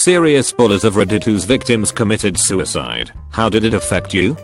Serious bullies of Reddit whose victims committed suicide. How did it affect you?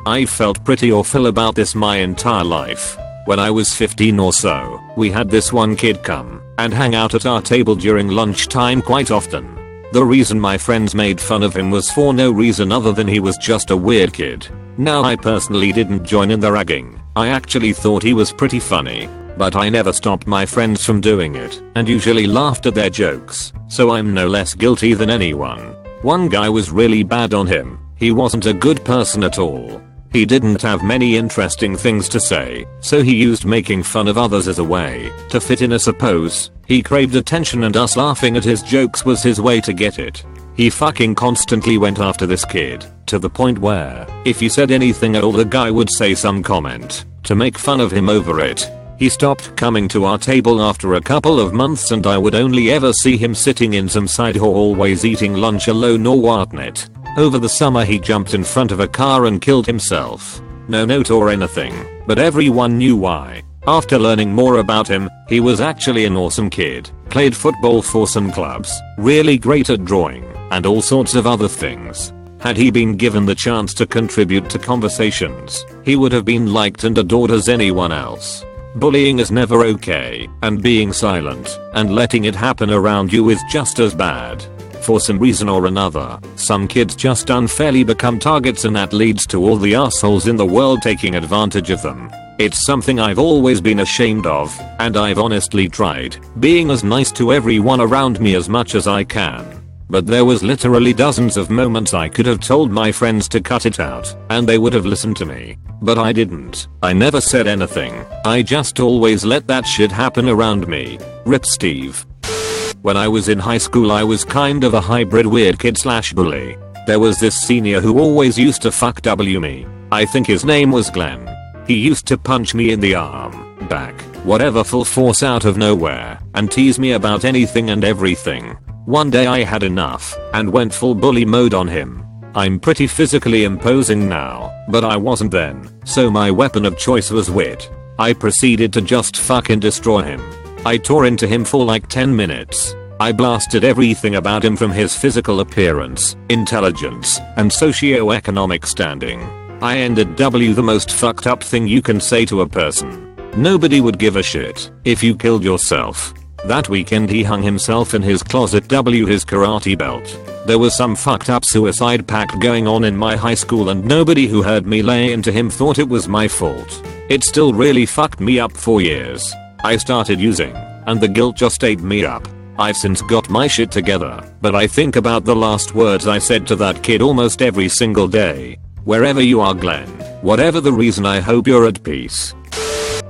I felt pretty awful about this my entire life. When I was 15 or so, we had this one kid come and hang out at our table during lunchtime quite often. The reason my friends made fun of him was for no reason other than he was just a weird kid. Now I personally didn't join in the ragging. I actually thought he was pretty funny, but I never stopped my friends from doing it and usually laughed at their jokes, so I'm no less guilty than anyone. One guy was really bad on him. He wasn't a good person at all. He didn't have many interesting things to say, so he used making fun of others as a way to fit in, I suppose. He craved attention and us laughing at his jokes was his way to get it. He fucking constantly went after this kid, to the point where, if he said anything at all, the guy would say some comment to make fun of him over it. He stopped coming to our table after a couple of months and I would only ever see him sitting in some side hallways eating lunch alone or whatnot. Over the summer he jumped in front of a car and killed himself. No note or anything, but everyone knew why. After learning more about him, he was actually an awesome kid, played football for some clubs, really great at drawing, and all sorts of other things. Had he been given the chance to contribute to conversations, he would have been liked and adored as anyone else. Bullying is never okay, and being silent and letting it happen around you is just as bad. For some reason or another, some kids just unfairly become targets and that leads to all the assholes in the world taking advantage of them. It's something I've always been ashamed of, and I've honestly tried being as nice to everyone around me as much as I can. But there was literally dozens of moments I could have told my friends to cut it out, and they would have listened to me. But I didn't. I never said anything. I just always let that shit happen around me. Rip Steve. When I was in high school I was kind of a hybrid weird kid / bully. There was this senior who always used to fuck W me. I think his name was Glenn. He used to punch me in the arm, back, whatever, full force out of nowhere, and tease me about anything and everything. One day I had enough and went full bully mode on him. I'm pretty physically imposing now, but I wasn't then, so my weapon of choice was wit. I proceeded to just fucking destroy him. I tore into him for like 10 minutes. I blasted everything about him from his physical appearance, intelligence, and socio-economic standing. I ended W, the most fucked up thing you can say to a person. Nobody would give a shit if you killed yourself. That weekend he hung himself in his closet, W his karate belt. There was some fucked up suicide pact going on in my high school and nobody who heard me lay into him thought it was my fault. It still really fucked me up for years. I started using, and the guilt just ate me up. I've since got my shit together, but I think about the last words I said to that kid almost every single day. Wherever you are, Glenn, whatever the reason, I hope you're at peace.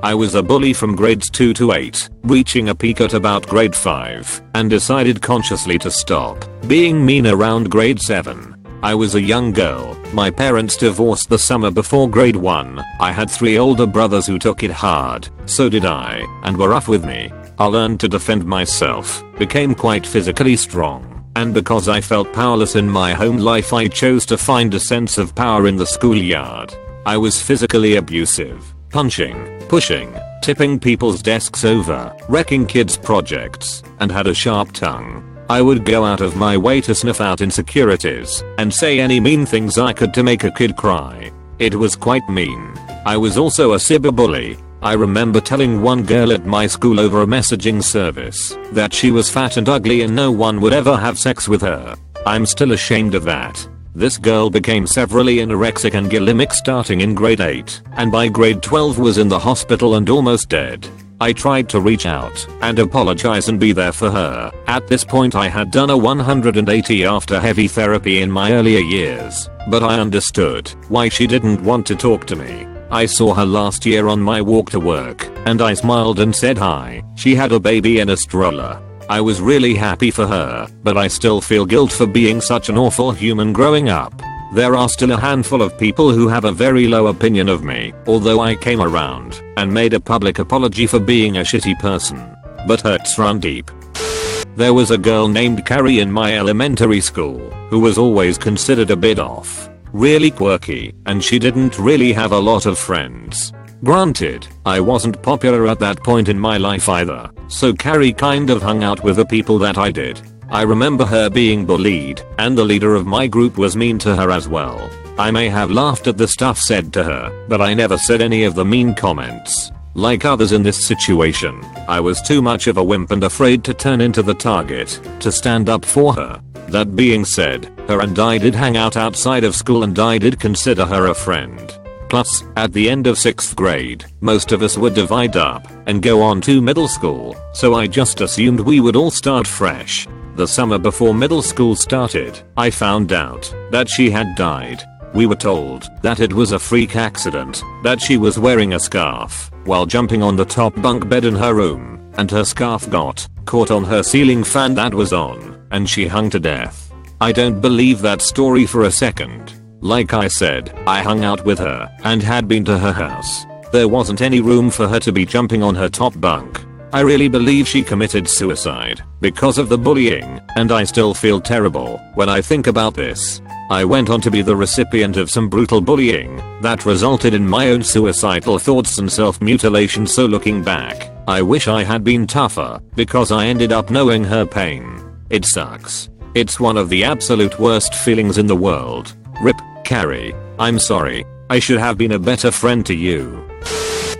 I was a bully from grades 2 to 8, reaching a peak at about grade 5, and decided consciously to stop being mean around grade 7. I was a young girl. My parents divorced the summer before grade 1. I had 3 older brothers who took it hard, so did I, and were rough with me. I learned to defend myself, became quite physically strong, and because I felt powerless in my home life I chose to find a sense of power in the schoolyard. I was physically abusive, punching, pushing, tipping people's desks over, wrecking kids' projects, and had a sharp tongue. I would go out of my way to sniff out insecurities and say any mean things I could to make a kid cry. It was quite mean. I was also a cyberbully. I remember telling one girl at my school over a messaging service that she was fat and ugly and no one would ever have sex with her. I'm still ashamed of that. This girl became severely anorexic and bulimic starting in grade 8, and by grade 12 was in the hospital and almost dead. I tried to reach out and apologize and be there for her. At this point I had done a 180 after heavy therapy in my earlier years, but I understood why she didn't want to talk to me. I saw her last year on my walk to work, and I smiled and said hi. She had a baby in a stroller. I was really happy for her, but I still feel guilt for being such an awful human growing up. There are still a handful of people who have a very low opinion of me, although I came around and made a public apology for being a shitty person. But hurts run deep. There was a girl named Carrie in my elementary school who was always considered a bit off, really quirky, and she didn't really have a lot of friends. Granted, I wasn't popular at that point in my life either, so Carrie kind of hung out with the people that I did. I remember her being bullied, and the leader of my group was mean to her as well. I may have laughed at the stuff said to her, but I never said any of the mean comments. Like others in this situation, I was too much of a wimp and afraid to turn into the target, to stand up for her. That being said, her and I did hang out outside of school and I did consider her a friend. Plus, at the end of 6th grade, most of us would divide up and go on to middle school, so I just assumed we would all start fresh. The summer before middle school started, I found out that she had died. We were told that it was a freak accident, that she was wearing a scarf while jumping on the top bunk bed in her room, and her scarf got caught on her ceiling fan that was on, and she hung to death. I don't believe that story for a second. Like I said, I hung out with her and had been to her house. There wasn't any room for her to be jumping on her top bunk. I really believe she committed suicide because of the bullying, and I still feel terrible when I think about this. I went on to be the recipient of some brutal bullying that resulted in my own suicidal thoughts and self-mutilation, so looking back, I wish I had been tougher because I ended up knowing her pain. It sucks. It's one of the absolute worst feelings in the world. RIP, Carrie. I'm sorry. I should have been a better friend to you.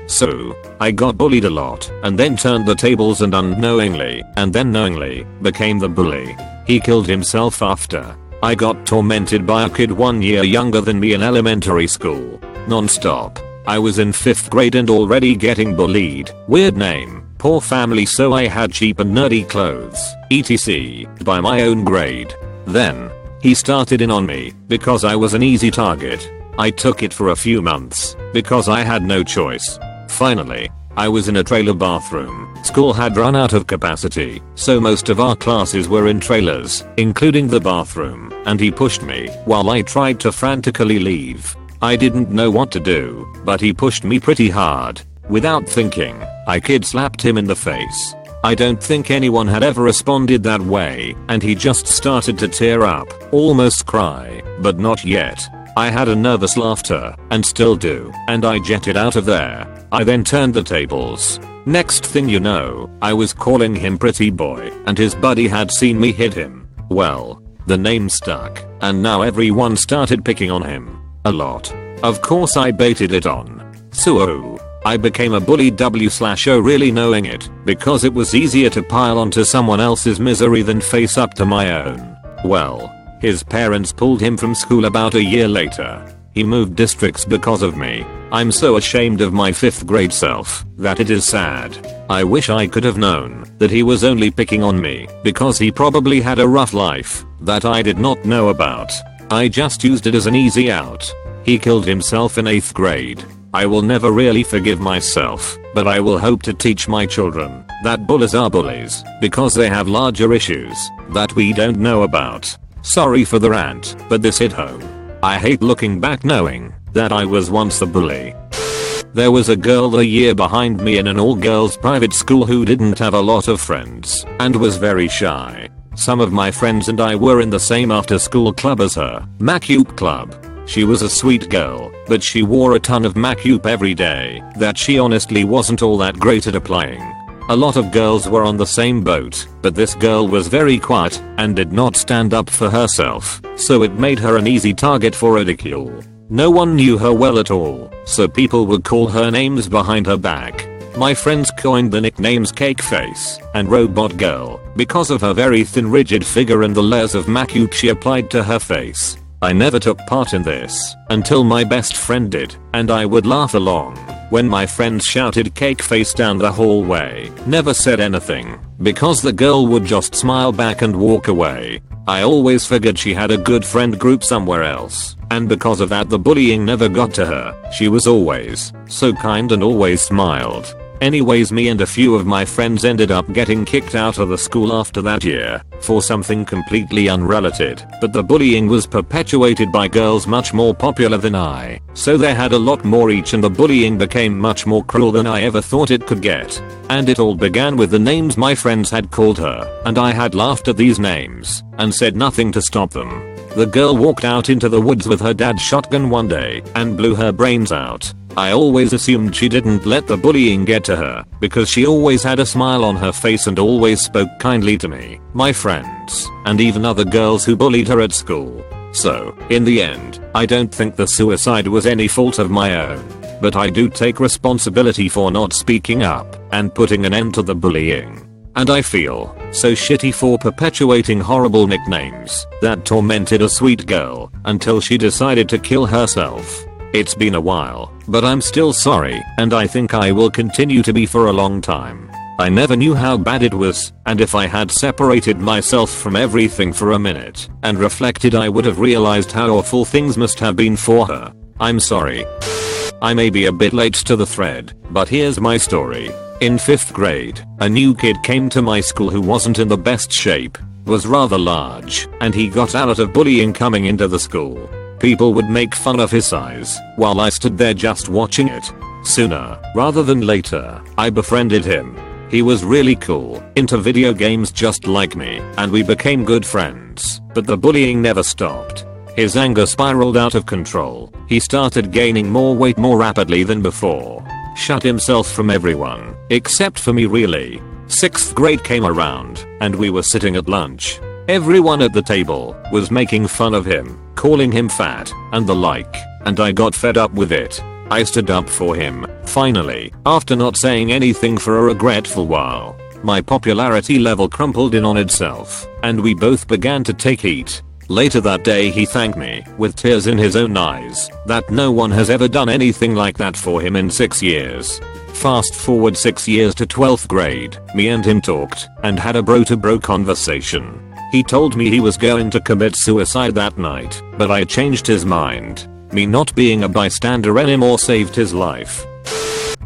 So, I got bullied a lot, and then turned the tables and unknowingly, and then knowingly, became the bully. He killed himself after. I got tormented by a kid 1 year younger than me in elementary school. Non-stop. I was in 5th grade and already getting bullied. Weird name, poor family, so I had cheap and nerdy clothes, etc. by my own grade. Then, he started in on me because I was an easy target. I took it for a few months because I had no choice. Finally, I was in a trailer bathroom. School had run out of capacity, so most of our classes were in trailers, including the bathroom, and he pushed me while I tried to frantically leave. I didn't know what to do, but he pushed me pretty hard. Without thinking, I kid slapped him in the face. I don't think anyone had ever responded that way, and he just started to tear up, almost cry, but not yet. I had a nervous laughter, and still do, and I jetted out of there. I then turned the tables. Next thing you know, I was calling him pretty boy, and his buddy had seen me hit him. Well, the name stuck, and now everyone started picking on him. A lot. Of course I baited it on. So I became a bully w/o, really knowing it, because it was easier to pile onto someone else's misery than face up to my own. Well, his parents pulled him from school about a year later. He moved districts because of me. I'm so ashamed of my 5th grade self that it is sad. I wish I could have known that he was only picking on me because he probably had a rough life that I did not know about. I just used it as an easy out. He killed himself in 8th grade. I will never really forgive myself, but I will hope to teach my children that bullies are bullies because they have larger issues that we don't know about. Sorry for the rant, but this hit home. I hate looking back knowing that I was once a bully. There was a girl a year behind me in an all-girls private school who didn't have a lot of friends and was very shy. Some of my friends and I were in the same after-school club as her, Macup Club. She was a sweet girl, but she wore a ton of Macup every day that she honestly wasn't all that great at applying. A lot of girls were on the same boat, but this girl was very quiet and did not stand up for herself, so it made her an easy target for ridicule. No one knew her well at all, so people would call her names behind her back. My friends coined the nicknames Cake Face and Robot Girl because of her very thin rigid figure and the layers of Macup she applied to her face. I never took part in this until my best friend did, and I would laugh along when my friends shouted Cake Face down the hallway. Never said anything because the girl would just smile back and walk away. I always figured she had a good friend group somewhere else, and because of that the bullying never got to her. She was always so kind and always smiled. Anyways, me and a few of my friends ended up getting kicked out of the school after that year for something completely unrelated, but the bullying was perpetuated by girls much more popular than I, so they had a lot more each and the bullying became much more cruel than I ever thought it could get. And it all began with the names my friends had called her, and I had laughed at these names and said nothing to stop them. The girl walked out into the woods with her dad's shotgun one day and blew her brains out. I always assumed she didn't let the bullying get to her because she always had a smile on her face and always spoke kindly to me, my friends, and even other girls who bullied her at school. So, in the end, I don't think the suicide was any fault of my own. But I do take responsibility for not speaking up and putting an end to the bullying. And I feel so shitty for perpetuating horrible nicknames that tormented a sweet girl until she decided to kill herself. It's been a while, but I'm still sorry, and I think I will continue to be for a long time. I never knew how bad it was, and if I had separated myself from everything for a minute and reflected, I would have realized how awful things must have been for her. I'm sorry. I may be a bit late to the thread, but here's my story. In 5th grade, a new kid came to my school who wasn't in the best shape, was rather large, and he got a lot of bullying coming into the school. People would make fun of his size, while I stood there just watching it. Sooner, rather than later, I befriended him. He was really cool, into video games just like me, and we became good friends, but the bullying never stopped. His anger spiraled out of control. He started gaining more weight more rapidly than before. Shut himself from everyone, except for me really. 6th grade came around, and we were sitting at lunch. Everyone at the table was making fun of him, calling him fat, and the like, and I got fed up with it. I stood up for him, finally, after not saying anything for a regretful while. My popularity level crumpled in on itself, and we both began to take heat. Later that day he thanked me, with tears in his own eyes, that no one has ever done anything like that for him in 6 years. Fast forward 6 years to 12th grade, me and him talked, and had a bro-to-bro conversation. He told me he was going to commit suicide that night, but I changed his mind. Me not being a bystander anymore saved his life.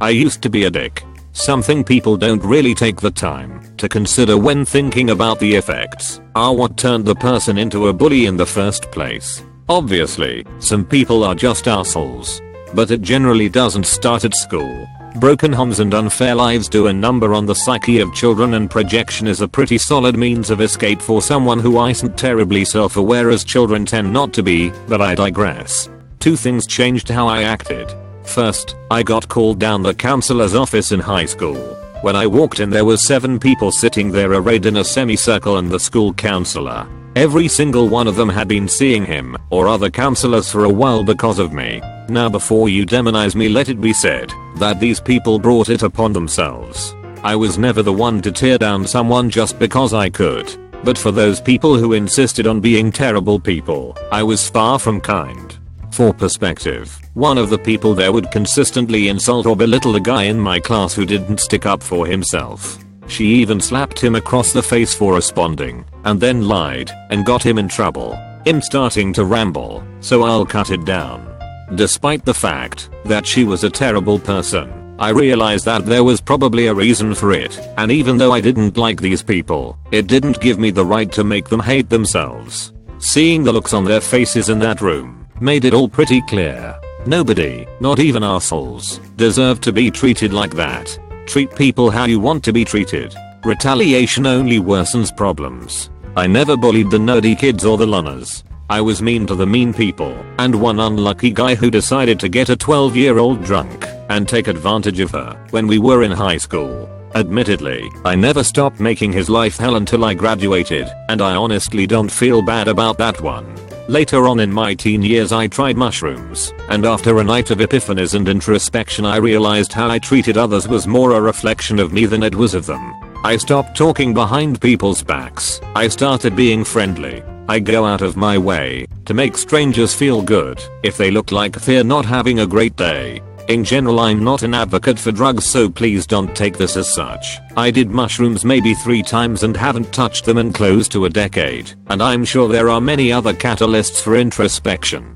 I used to be a dick. Something people don't really take the time to consider when thinking about the effects are what turned the person into a bully in the first place. Obviously, some people are just assholes. But it generally doesn't start at school. Broken homes and unfair lives do a number on the psyche of children, and projection is a pretty solid means of escape for someone who isn't terribly self-aware, as children tend not to be, but I digress. 2 things changed how I acted. First, I got called down the counselor's office in high school. When I walked in, there was 7 people sitting there arrayed in a semicircle and the school counselor. Every single one of them had been seeing him or other counselors for a while because of me. Now before you demonize me, let it be said that these people brought it upon themselves. I was never the one to tear down someone just because I could. But for those people who insisted on being terrible people, I was far from kind. For perspective, one of the people there would consistently insult or belittle a guy in my class who didn't stick up for himself. She even slapped him across the face for responding, and then lied and got him in trouble. I'm starting to ramble, so I'll cut it down. Despite the fact that she was a terrible person, I realized that there was probably a reason for it, and even though I didn't like these people, it didn't give me the right to make them hate themselves. Seeing the looks on their faces in that room made it all pretty clear. Nobody, not even assholes, deserve to be treated like that. Treat people how you want to be treated. Retaliation only worsens problems. I never bullied the nerdy kids or the loners. I was mean to the mean people, and one unlucky guy who decided to get a 12-year-old drunk and take advantage of her when we were in high school. Admittedly, I never stopped making his life hell until I graduated, and I honestly don't feel bad about that one. Later on in my teen years, I tried mushrooms, and after a night of epiphanies and introspection, I realized how I treated others was more a reflection of me than it was of them. I stopped talking behind people's backs. I started being friendly. I go out of my way to make strangers feel good if they look like they're not having a great day. In general, I'm not an advocate for drugs, so please don't take this as such. I did mushrooms maybe 3 times and haven't touched them in close to a decade, and I'm sure there are many other catalysts for introspection.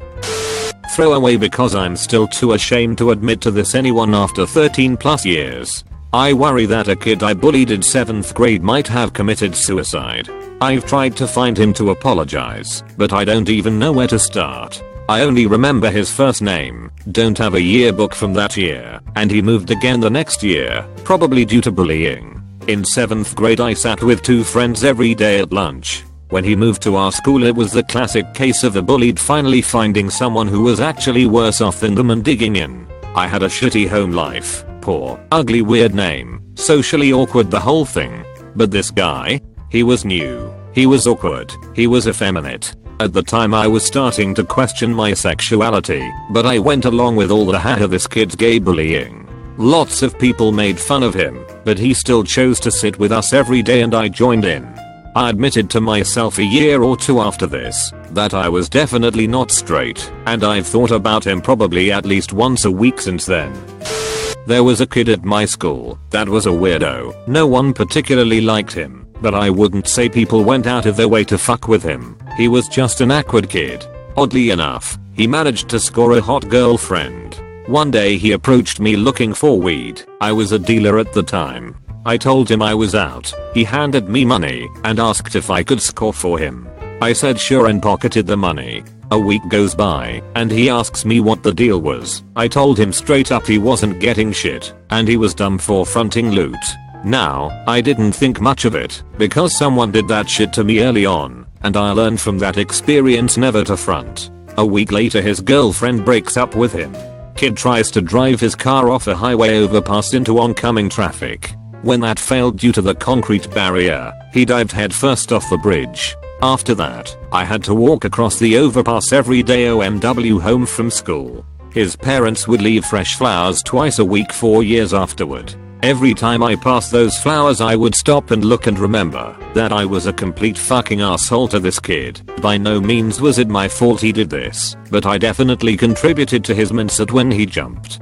Throw away because I'm still too ashamed to admit to this anyone after 13 plus years. I worry that a kid I bullied in 7th grade might have committed suicide. I've tried to find him to apologize, but I don't even know where to start. I only remember his first name, don't have a yearbook from that year, and he moved again the next year, probably due to bullying. In 7th grade, I sat with 2 friends every day at lunch. When he moved to our school, it was the classic case of the bullied finally finding someone who was actually worse off than them and digging in. I had a shitty home life, poor, ugly, weird name, socially awkward, the whole thing. But this guy? He was new. He was awkward. He was effeminate. At the time I was starting to question my sexuality, but I went along with all the haha this kid's gay bullying. Lots of people made fun of him, but he still chose to sit with us every day and I joined in. I admitted to myself a year or two after this that I was definitely not straight, and I've thought about him probably at least once a week since then. There was a kid at my school that was a weirdo. No one particularly liked him, but I wouldn't say people went out of their way to fuck with him. He was just an awkward kid. Oddly enough, he managed to score a hot girlfriend. One day he approached me looking for weed. I was a dealer at the time. I told him I was out. He handed me money and asked if I could score for him. I said sure and pocketed the money. A week goes by and he asks me what the deal was. I told him straight up he wasn't getting shit and he was dumb for fronting loot. Now, I didn't think much of it because someone did that shit to me early on and I learned from that experience never to front. A week later his girlfriend breaks up with him. Kid tries to drive his car off a highway overpass into oncoming traffic. When that failed due to the concrete barrier, he dived headfirst off the bridge. After that, I had to walk across the overpass every day OMW home from school. His parents would leave fresh flowers twice a week 4 years afterward. Every time I passed those flowers I would stop and look and remember that I was a complete fucking asshole to this kid. By no means was it my fault he did this, but I definitely contributed to his mindset when he jumped.